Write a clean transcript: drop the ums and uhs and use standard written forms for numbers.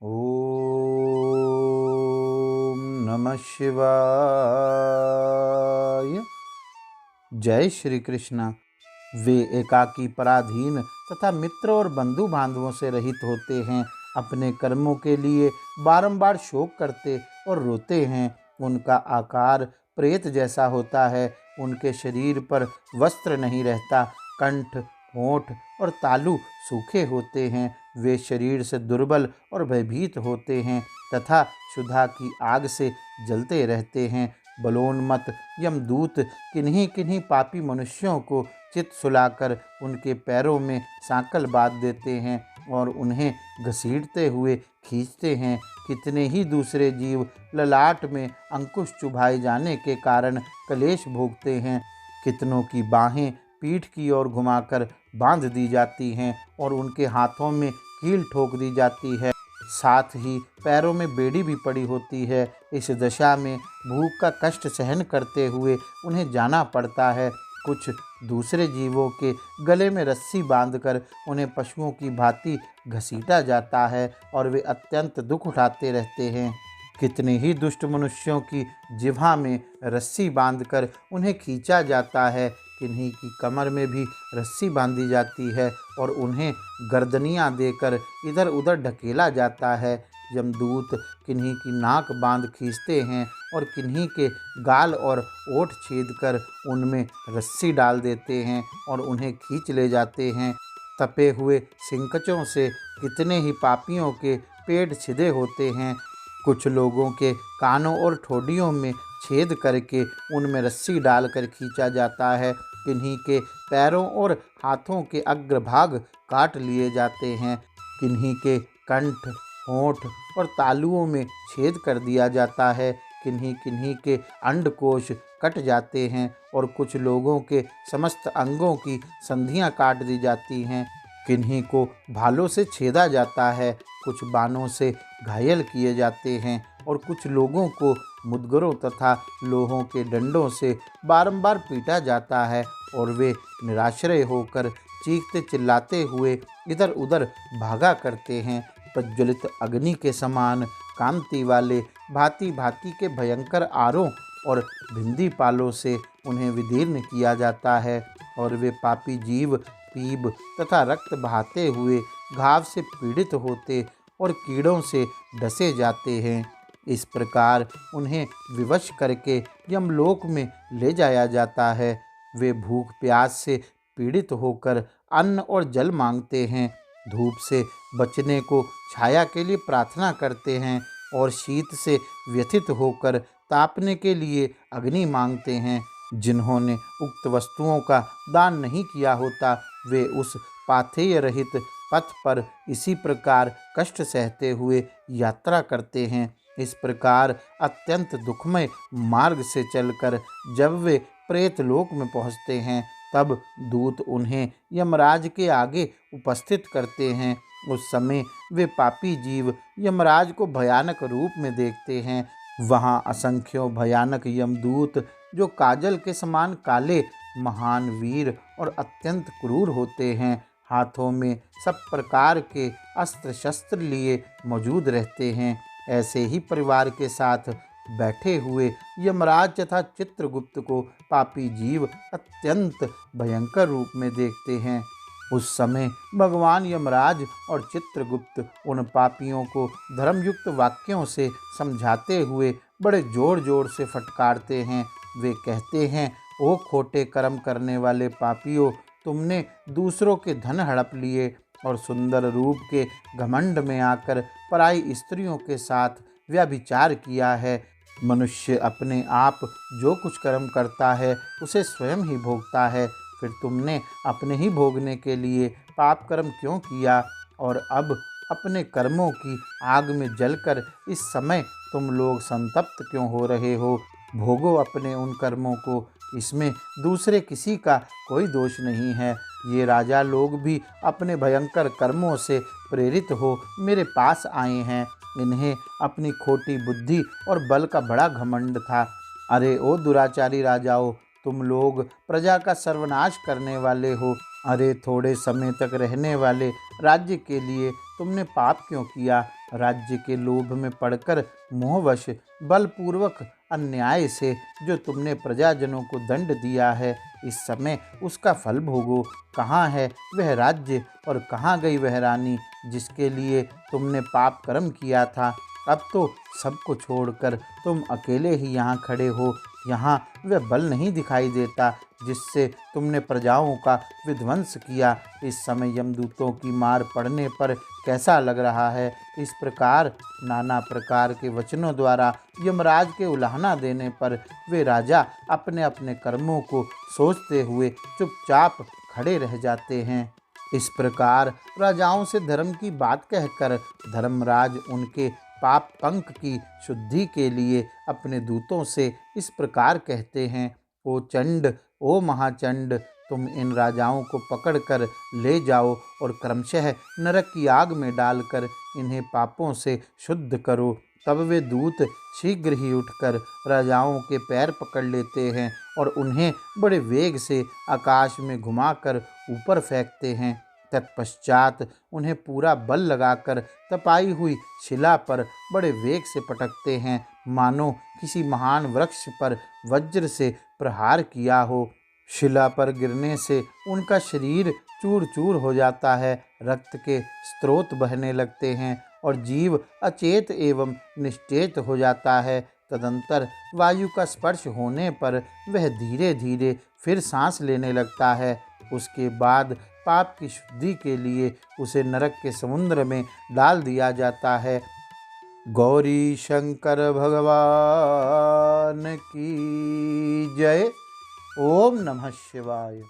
ओम नमः शिवाय। जय श्री कृष्ण। वे एकाकी, पराधीन तथा मित्र और बंधु बांधवों से रहित होते हैं। अपने कर्मों के लिए बारंबार शोक करते और रोते हैं। उनका आकार प्रेत जैसा होता है। उनके शरीर पर वस्त्र नहीं रहता। कंठ, होंठ और तालू सूखे होते हैं। वे शरीर से दुर्बल और भयभीत होते हैं तथा क्षुधा की आग से जलते रहते हैं। बलोन्मत्त यमदूत किन्हीं किन्हीं पापी मनुष्यों को चित सुलाकर उनके पैरों में सांकल बांध देते हैं और उन्हें घसीटते हुए खींचते हैं। कितने ही दूसरे जीव ललाट में अंकुश चुभाए जाने के कारण कलेश भोगते हैं। कितनों की बाहें पीठ की ओर घुमाकर बांध दी जाती हैं और उनके हाथों में कील ठोक दी जाती है। साथ ही पैरों में बेड़ी भी पड़ी होती है। इस दशा में भूख का कष्ट सहन करते हुए उन्हें जाना पड़ता है। कुछ दूसरे जीवों के गले में रस्सी बांधकर उन्हें पशुओं की भांति घसीटा जाता है और वे अत्यंत दुख उठाते रहते हैं। कितने ही दुष्ट मनुष्यों की जिह्वा में रस्सी बांधकर उन्हें खींचा जाता है। किन्हीं की कमर में भी रस्सी बांधी जाती है और उन्हें गर्दनियाँ देकर इधर उधर ढकेला जाता है। यमदूत किन्हीं की नाक बांध खींचते हैं और किन्हीं के गाल और ओठ छेद कर उनमें रस्सी डाल देते हैं और उन्हें खींच ले जाते हैं। तपे हुए सिंकचों से कितने ही पापियों के पेट छिदे होते हैं। कुछ लोगों के कानों और ठोडियों में छेद करके उनमें रस्सी डालकर खींचा जाता है। किन्हीं के पैरों और हाथों के अग्रभाग काट लिए जाते हैं। किन्हीं के कंठ, होंठ और तालुओं में छेद कर दिया जाता है। किन्हीं किन्हीं के अंडकोश कट जाते हैं और कुछ लोगों के समस्त अंगों की संधियां काट दी जाती हैं। किन्हीं को भालों से छेदा जाता है। कुछ बाणों से घायल किए जाते हैं और कुछ लोगों को मुदगरों तथा लोहों के डंडों से बारंबार पीटा जाता है और वे निराश्रय होकर चीखते चिल्लाते हुए इधर उधर भागा करते हैं। प्रज्वलित अग्नि के समान कांति वाले भांति भांति के भयंकर आरों और भिंदी पालों से उन्हें विदीर्ण किया जाता है और वे पापी जीव पीप तथा रक्त बहाते हुए घाव से पीड़ित होते और कीड़ों से डसे जाते हैं। इस प्रकार उन्हें विवश करके यमलोक में ले जाया जाता है। वे भूख प्यास से पीड़ित होकर अन्न और जल मांगते हैं। धूप से बचने को छाया के लिए प्रार्थना करते हैं और शीत से व्यथित होकर तापने के लिए अग्नि मांगते हैं। जिन्होंने उक्त वस्तुओं का दान नहीं किया होता वे उस पाथेय रहित पथ पर इसी प्रकार कष्ट सहते हुए यात्रा करते हैं। इस प्रकार अत्यंत दुखमय मार्ग से चलकर जब वे प्रेतलोक में पहुँचते हैं तब दूत उन्हें यमराज के आगे उपस्थित करते हैं। उस समय वे पापी जीव यमराज को भयानक रूप में देखते हैं। वहाँ असंख्यों भयानक यमदूत जो काजल के समान काले, महान वीर और अत्यंत क्रूर होते हैं, हाथों में सब प्रकार के अस्त्र शस्त्र लिए मौजूद रहते हैं। ऐसे ही परिवार के साथ बैठे हुए यमराज तथा चित्रगुप्त को पापी जीव अत्यंत भयंकर रूप में देखते हैं। उस समय भगवान यमराज और चित्रगुप्त उन पापियों को धर्मयुक्त वाक्यों से समझाते हुए बड़े जोर जोर से फटकारते हैं। वे कहते हैं, ओ खोटे कर्म करने वाले पापियों, तुमने दूसरों के धन हड़प लिए और सुंदर रूप के घमंड में आकर पराई स्त्रियों के साथ व्यभिचार किया है। मनुष्य अपने आप जो कुछ कर्म करता है उसे स्वयं ही भोगता है। फिर तुमने अपने ही भोगने के लिए पाप कर्म क्यों किया और अब अपने कर्मों की आग में जलकर इस समय तुम लोग संतप्त क्यों हो रहे हो? भोगो अपने उन कर्मों को, इसमें दूसरे किसी का कोई दोष नहीं है। ये राजा लोग भी अपने भयंकर कर्मों से प्रेरित हो मेरे पास आए हैं। इन्हें अपनी खोटी बुद्धि और बल का बड़ा घमंड था। अरे ओ दुराचारी राजाओं, तुम लोग प्रजा का सर्वनाश करने वाले हो। अरे थोड़े समय तक रहने वाले राज्य के लिए तुमने पाप क्यों किया? राज्य के लोभ में पड़कर मोहवश बलपूर्वक अन्याय से जो तुमने प्रजाजनों को दंड दिया है, इस समय उसका फल भोगो। कहाँ है वह राज्य और कहाँ गई वह रानी जिसके लिए तुमने पाप कर्म किया था? अब तो सबको छोड़कर तुम अकेले ही यहाँ खड़े हो। यहाँ वह बल नहीं दिखाई देता जिससे तुमने प्रजाओं का विध्वंस किया। इस समय यमदूतों की मार पड़ने पर कैसा लग रहा है? इस प्रकार नाना प्रकार के वचनों द्वारा यमराज के उलाहना देने पर वे राजा अपने अपने कर्मों को सोचते हुए चुपचाप खड़े रह जाते हैं। इस प्रकार राजाओं से धर्म की बात कहकर धर्मराज उनके पाप पंक की शुद्धि के लिए अपने दूतों से इस प्रकार कहते हैं, ओ चंड, ओ महाचंड, तुम इन राजाओं को पकड़कर ले जाओ और क्रमशः नरक की आग में डालकर इन्हें पापों से शुद्ध करो। तब वे दूत शीघ्र ही उठकर राजाओं के पैर पकड़ लेते हैं और उन्हें बड़े वेग से आकाश में घुमाकर ऊपर फेंकते हैं। तत्पश्चात उन्हें पूरा बल लगाकर तपाई हुई शिला पर बड़े वेग से पटकते हैं, मानो किसी महान वृक्ष पर वज्र से प्रहार किया हो। शिला पर गिरने से उनका शरीर चूर चूर हो जाता है, रक्त के स्रोत बहने लगते हैं और जीव अचेत एवं निश्चेत हो जाता है। तदंतर वायु का स्पर्श होने पर वह धीरे धीरे फिर सांस लेने लगता है। उसके बाद पाप की शुद्धि के लिए उसे नरक के समुद्र में डाल दिया जाता है। गौरी शंकर भगवान की जय। ओम नमः शिवाय।